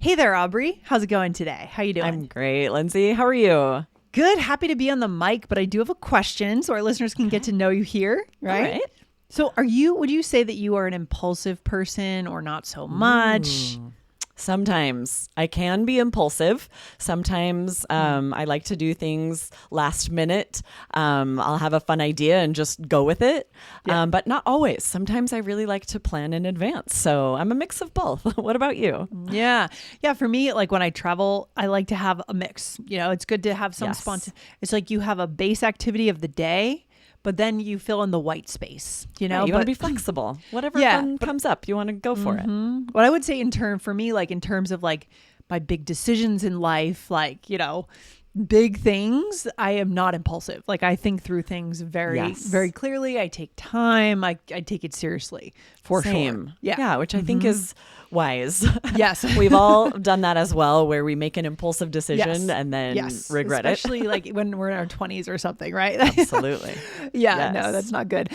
Hey there, Aubrey. How's it going today? How you doing? I'm great, Lindsay. How are you? Good. Happy to be on the mic, but I do have a question so our listeners can get to know you here, right? All right. So would you say that you are an impulsive person or not so much? Sometimes I can be impulsive. Sometimes I like to do things last minute. I'll have a fun idea and just go with it. Yeah. But not always. Sometimes I really like to plan in advance. So I'm a mix of both. What about you? Yeah. Yeah. For me, like when I travel, I like to have a mix. It's good to have some Yes. It's like you have a base activity of the day, but then you fill in the white space, You want to be flexible. Whatever Yeah, fun comes up, you want to go for it. What I would say for me, like in terms of like my big decisions in life, like, big things, I am not impulsive. Like I think through things very, Yes. very clearly. I take time. I take it seriously for Same. sure. Yeah. Yeah, which I think is wise. Yes. We've all done that as well, where we make an impulsive decision Yes. and then Yes. regret it. Especially like when we're in our 20s or something, right? Absolutely. Yeah, no, Yes. that's not good.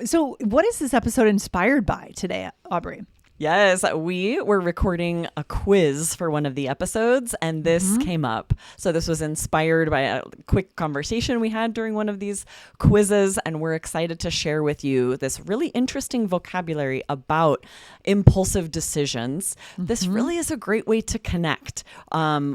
So what is this episode inspired by today, Aubrey? Yes, we were recording a quiz for one of the episodes, and this came up. So this was inspired by a quick conversation we had during one of these quizzes, and we're excited to share with you this really interesting vocabulary about impulsive decisions. This really is a great way to connect.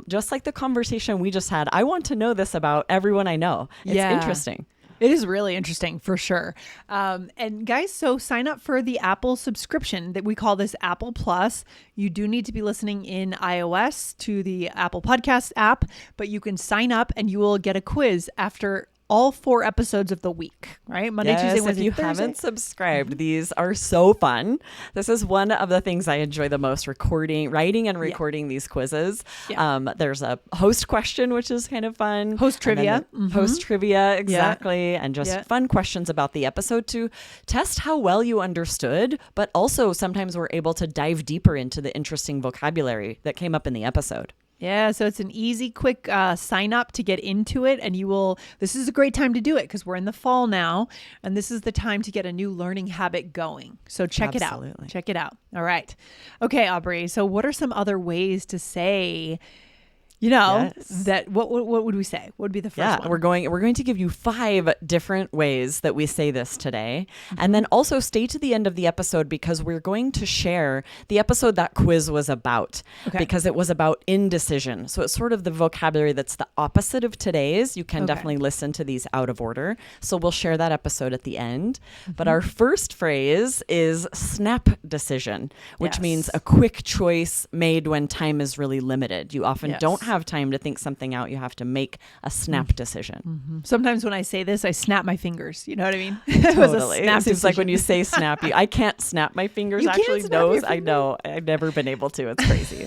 Just like the conversation we just had, I want to know this about everyone I know. It's interesting. It is really interesting for sure. And guys, so sign up for the Apple subscription that we call this Apple Plus. You do need to be listening in iOS to the Apple Podcast app, but you can sign up and you will get a quiz after all 4 episodes of the week, right? Monday, Yes, Tuesday, Wednesday, if you Thursday. haven't subscribed, these are so fun. This is one of the things I enjoy the most, writing and recording these quizzes. Yeah. There's a host question, which is kind of fun. Host trivia. Host trivia, exactly. And just fun questions about the episode to test how well you understood, but also sometimes we're able to dive deeper into the interesting vocabulary that came up in the episode. Yeah, so it's an easy, quick sign up to get into it. And this is a great time to do it because we're in the fall now. And this is the time to get a new learning habit going. So check it out. Check it out. All right. Okay, Aubrey. So what are some other ways to say, that what would we say? What would be the first one? We're going to give you 5 different ways that we say this today. And then also stay to the end of the episode because we're going to share the episode that quiz was about because it was about indecision. So it's sort of the vocabulary that's the opposite of today's. You can definitely listen to these out of order. So we'll share that episode at the end. But our first phrase is snap decision, which means a quick choice made when time is really limited. You often don't have time to think something out. You have to make a snap decision. Sometimes when I say this, I snap my fingers. You know what I mean? Totally. It seems like when you say snap, I can't snap my fingers. You Actually, can't snap no, your I know. I've never been able to. It's crazy.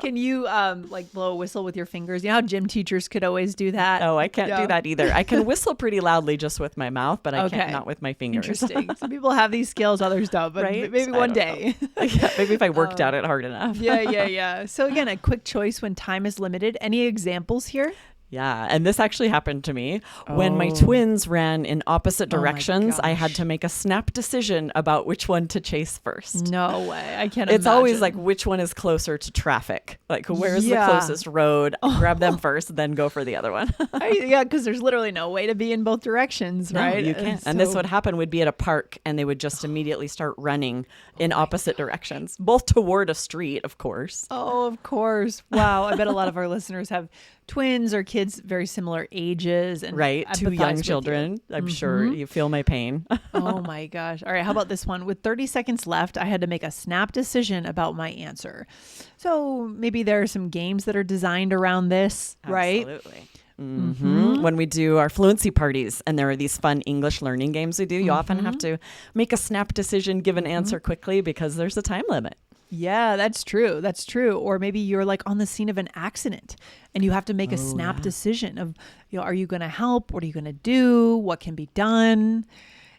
Can you like blow a whistle with your fingers? You know how gym teachers could always do that? Oh, I can't do that either. I can whistle pretty loudly just with my mouth, but I can't not with my fingers. Interesting. Some people have these skills, others don't, but maybe one day. Maybe if I worked at it hard enough. Yeah. So again, a quick choice when time is limited. Any examples here? Yeah. And this actually happened to me when my twins ran in opposite directions. I had gosh. to make a snap decision about which one to chase first. No way. I can't It's imagine. always like which one is closer to traffic. Like where's the closest road? Grab them first, then go for the other one. Because there's literally no way to be in both directions, right? No, you can't. And this would happen would be at a park and they would just immediately start running in opposite directions, both toward a street, of course. Oh, of course. Wow. I bet a lot of our listeners have twins or kids very similar ages and 2 young children. I'm sure you feel my pain. Oh my gosh. All right. How about this one? With 30 seconds left, I had to make a snap decision about my answer. So maybe there are some games that are designed around this, right? Absolutely. When we do our fluency parties and there are these fun English learning games we do, you often have to make a snap decision, give an answer quickly because there's a time limit. Yeah, that's true. That's true. Or maybe you're like on the scene of an accident and you have to make a snap decision of, are you going to help? What are you going to do? What can be done?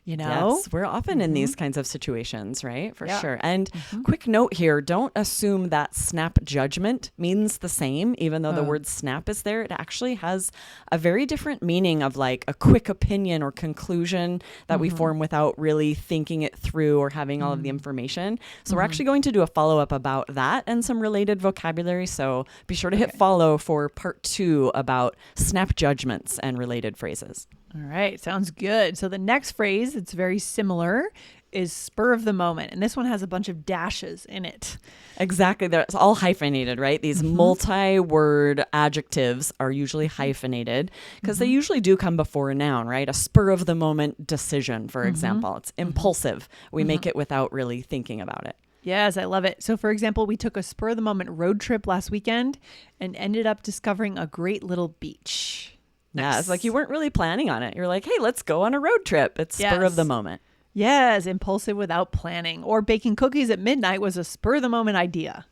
you know? Yes, we're often in these kinds of situations, right? For Yeah. sure. And quick note here, don't assume that snap judgment means the same, even though the word snap is there. It actually has a very different meaning of like a quick opinion or conclusion that we form without really thinking it through or having all of the information. So we're actually going to do a follow-up about that and some related vocabulary. So be sure to hit follow for part 2 about snap judgments and related phrases. All right. Sounds good. So the next phrase, it's very similar, is spur of the moment. And this one has a bunch of dashes in it. Exactly. It's all hyphenated, right? These multi-word adjectives are usually hyphenated because they usually do come before a noun, right? A spur of the moment decision, for example. It's impulsive. We make it without really thinking about it. Yes, I love it. So for example, we took a spur of the moment road trip last weekend and ended up discovering a great little beach. Yeah, it's like you weren't really planning on it. You're like, hey, let's go on a road trip. It's spur of the moment. Yes, impulsive without planning. Or baking cookies at midnight was a spur of the moment idea.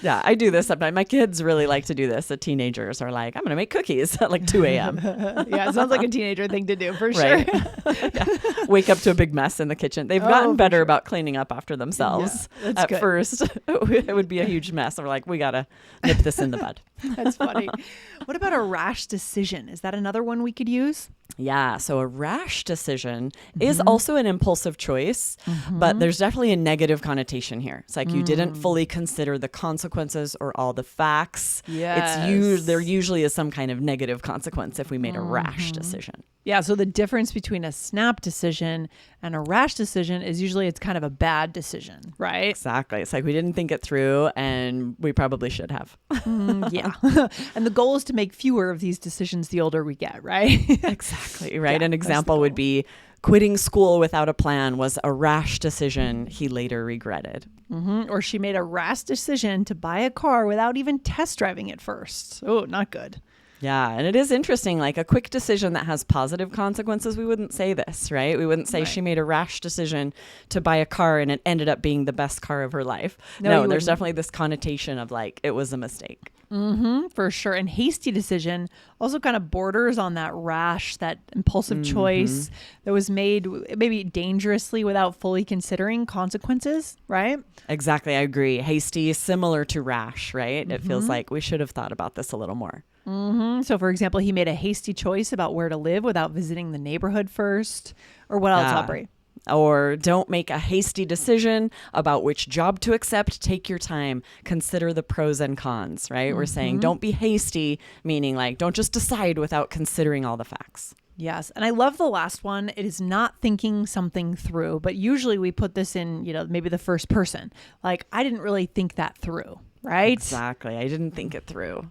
Yeah, I do this sometimes. My kids really like to do this. The teenagers are like, I'm going to make cookies at like 2 a.m. Yeah, it sounds like a teenager thing to do for sure. Right. Yeah. Wake up to a big mess in the kitchen. They've gotten better about cleaning up after themselves. Yeah, at first, it would be a huge mess. We're like, we got to nip this in the bud. That's funny. What about a rash decision? Is that another one we could use? Yeah. So a rash decision is also an impulsive choice, but there's definitely a negative connotation here. It's like you didn't fully consider the consequences or all the facts. Yes. There usually is some kind of negative consequence if we made a rash decision. Yeah. So the difference between a snap decision and a rash decision is usually it's kind of a bad decision, right? Exactly. It's like we didn't think it through and we probably should have. Yeah. And the goal is to make fewer of these decisions the older we get, right? Exactly. Right. Yeah, An example would be quitting school without a plan was a rash decision he later regretted. Or she made a rash decision to buy a car without even test driving it first. Oh, not good. Yeah. And it is interesting, like a quick decision that has positive consequences. We wouldn't say this, right? We wouldn't say she made a rash decision to buy a car and it ended up being the best car of her life. No, there's definitely this connotation of like, it was a mistake. For sure. And hasty decision also kind of borders on that rash, that impulsive choice that was made maybe dangerously without fully considering consequences, right? Exactly. I agree. Hasty is similar to rash, right? It feels like we should have thought about this a little more. So, for example, he made a hasty choice about where to live without visiting the neighborhood first. Or what else, Aubrey? Or don't make a hasty decision about which job to accept. Take your time. Consider the pros and cons, right? We're saying don't be hasty, meaning like don't just decide without considering all the facts. Yes. And I love the last one. It is not thinking something through, but usually we put this in, maybe the first person. Like, I didn't really think that through. Right? Exactly. I didn't think it through.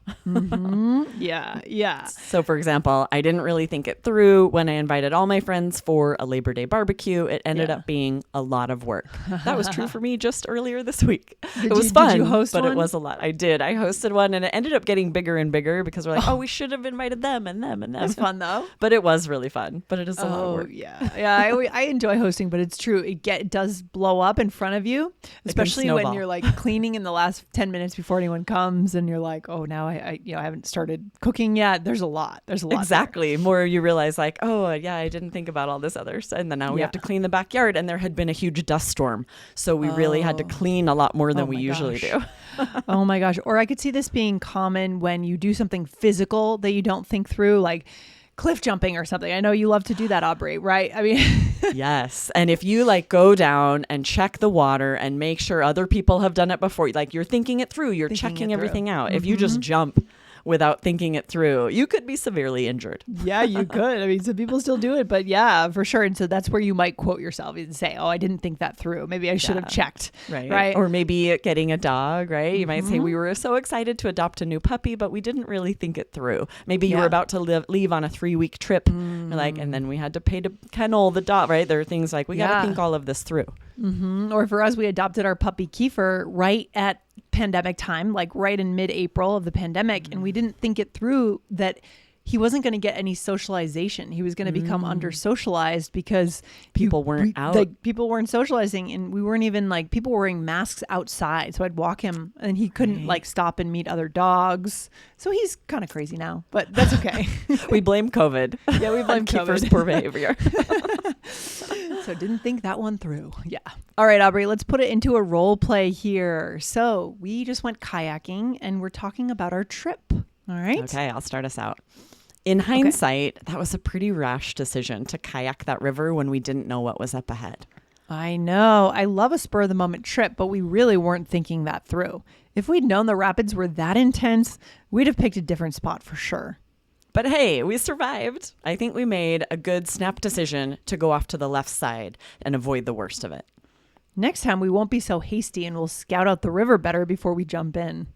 Yeah. So, for example, I didn't really think it through when I invited all my friends for a Labor Day barbecue. It ended up being a lot of work. That was true for me just earlier this week. It was fun, did you host but one? It was a lot. I did. I hosted one and it ended up getting bigger and bigger because we're like, we should have invited them and them and them. It's fun though. But it was really fun. But it is a lot of work. Yeah. I enjoy hosting, but it's true. It does blow up in front of you, especially when you're like cleaning in the last 10 minutes before anyone comes. And you're like, oh, now I haven't started cooking yet. There's a lot. Exactly. There. More you realize like, oh yeah, I didn't think about all this other stuff. And then now we have to clean the backyard and there had been a huge dust storm. So we really had to clean a lot more than we usually do. Oh my gosh. Or I could see this being common when you do something physical that you don't think through, like cliff jumping or something. I know you love to do that, Aubrey, right? I mean, yes. And if you like go down and check the water and make sure other people have done it before, like you're thinking it through, you're checking everything out. If you just jump without thinking it through, you could be severely injured. Yeah, you could. I mean, some people still do it, but yeah, for sure. And so that's where you might quote yourself and say, oh, I didn't think that through. Maybe I should have checked. Right. Or maybe getting a dog, right? You might say, we were so excited to adopt a new puppy, but we didn't really think it through. Maybe you were about to leave on a 3-week trip, and then we had to pay to kennel the dog, right? There are things like, we got to think all of this through. Or for us, we adopted our puppy Kiefer right at pandemic time, like right in mid-April of the pandemic. And we didn't think it through that he wasn't going to get any socialization. He was going to become under-socialized because people weren't out. Like, people weren't socializing, and we weren't even like, people were wearing masks outside. So I'd walk him and he couldn't like stop and meet other dogs. So he's kind of crazy now, but that's okay. We blame COVID. Yeah, we blame Kiefer's poor behavior. So didn't think that one through. Yeah. All right, Aubrey, let's put it into a role play here. So we just went kayaking and we're talking about our trip. All right. Okay, I'll start us out. In hindsight, that was a pretty rash decision to kayak that river when we didn't know what was up ahead. I know. I love a spur of the moment trip, but we really weren't thinking that through. If we'd known the rapids were that intense, we'd have picked a different spot for sure. But hey, we survived. I think we made a good snap decision to go off to the left side and avoid the worst of it. Next time we won't be so hasty and we'll scout out the river better before we jump in.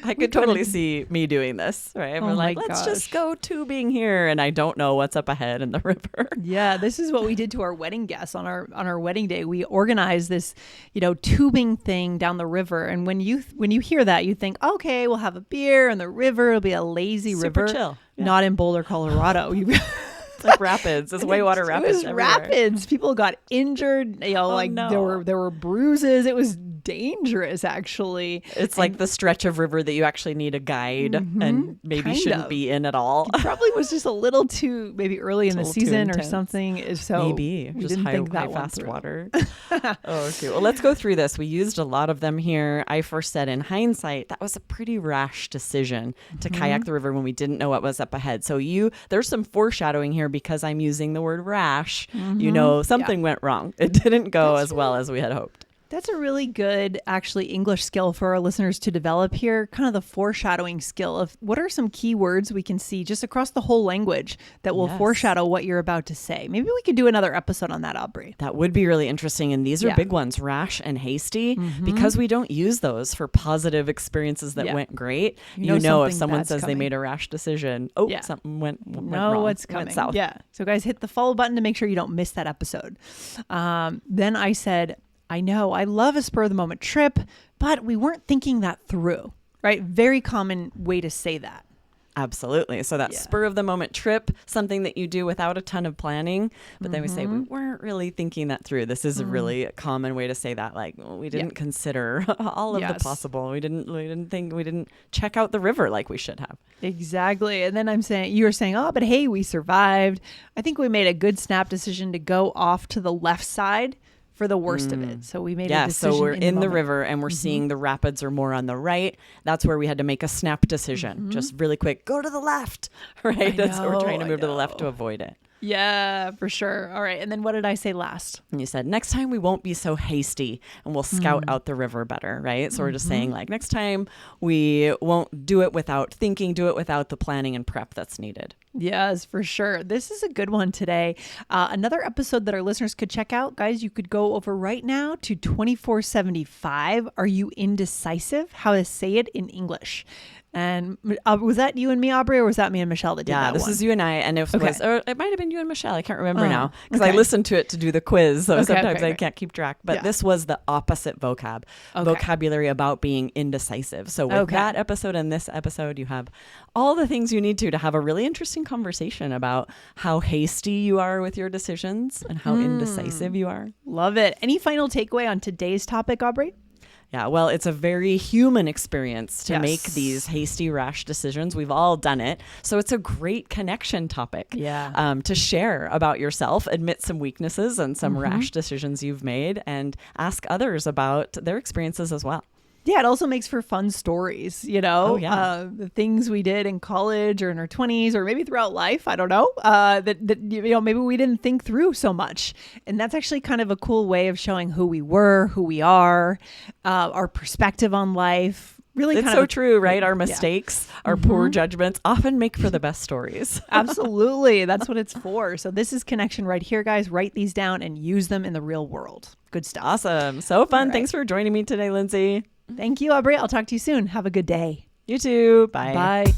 I could totally see me doing this, right? I'm like, let's just go tubing here, and I don't know what's up ahead in the river. Yeah, this is what we did to our wedding guests on our wedding day. We organized this, tubing thing down the river, and when you hear that, you think, okay, we'll have a beer in the river. It'll be a lazy Super river. chill. Yeah. Not in Boulder, Colorado. Like rapids. It's whitewater rapids. It was everywhere. rapids. People got injured. No. There were bruises. It was dangerous, actually. It's like the stretch of river that you actually need a guide and maybe shouldn't be in at all. It probably was just a little too maybe early in the season or something. So maybe we just didn't high, think that high one fast through. water. Okay. Well, let's go through this. We used a lot of them here. I first said in hindsight, that was a pretty rash decision to kayak the river when we didn't know what was up ahead. So there's some foreshadowing here because I'm using the word rash. Something went wrong. It didn't go as well as we had hoped. That's a really good, actually, English skill for our listeners to develop here, kind of the foreshadowing skill of what are some key words we can see just across the whole language that will foreshadow what you're about to say. Maybe we could do another episode on that, Aubrey. That would be really interesting. And these are big ones, rash and hasty, because we don't use those for positive experiences that went great. You know if someone says they made a rash decision, something went wrong. What's coming. Went south. Yeah. So guys, hit the follow button to make sure you don't miss that episode. Then I said, I know, I love a spur of the moment trip, but we weren't thinking that through, right? Very common way to say that. Absolutely. So that spur of the moment trip, something that you do without a ton of planning, but then we say we weren't really thinking that through. This is a really common way to say that. Like, we didn't consider all of the possible. We didn't check out the river like we should have. Exactly. And then you were saying, oh, but hey, we survived. I think we made a good snap decision to go off to the left side for the worst of it. So we made a decision. So we're in the river and we're seeing the rapids are more on the right. That's where we had to make a snap decision. Just really quick, go to the left, right? That's what we're trying to move to the left to avoid it. Yeah, for sure. All right. And then what did I say last? And you said, next time we won't be so hasty and we'll scout out the river better, right? So we're just saying like next time we won't do it without thinking, do it without the planning and prep that's needed. Yes, for sure. This is a good one today. Another episode that our listeners could check out, guys, you could go over right now to 2475. Are you indecisive? How to say it in English. And was that you and me, Aubrey, or was that me and Michelle that did that one? Yeah, this is you and I. And it might have been you and Michelle. I can't remember now because I listened to it to do the quiz. So sometimes I can't keep track. But this was the opposite vocabulary about being indecisive. So with that episode and this episode, you have all the things you need to have a really interesting conversation about how hasty you are with your decisions and how indecisive you are. Love it. Any final takeaway on today's topic, Aubrey? Yeah, well, it's a very human experience to make these hasty, rash decisions. We've all done it. So it's a great connection topic to share about yourself, admit some weaknesses and some rash decisions you've made, and ask others about their experiences as well. Yeah, it also makes for fun stories, the things we did in college or in our 20s or maybe throughout life. I don't know, that maybe we didn't think through so much. And that's actually kind of a cool way of showing who we were, who we are, our perspective on life. Really, it's so true, right? Our mistakes, our poor judgments often make for the best stories. Absolutely. That's what it's for. So this is connection right here, guys. Write these down and use them in the real world. Good stuff. Awesome. So fun. Right. Thanks for joining me today, Lindsay. Thank you, Aubrey. I'll talk to you soon. Have a good day. You too. Bye. Bye.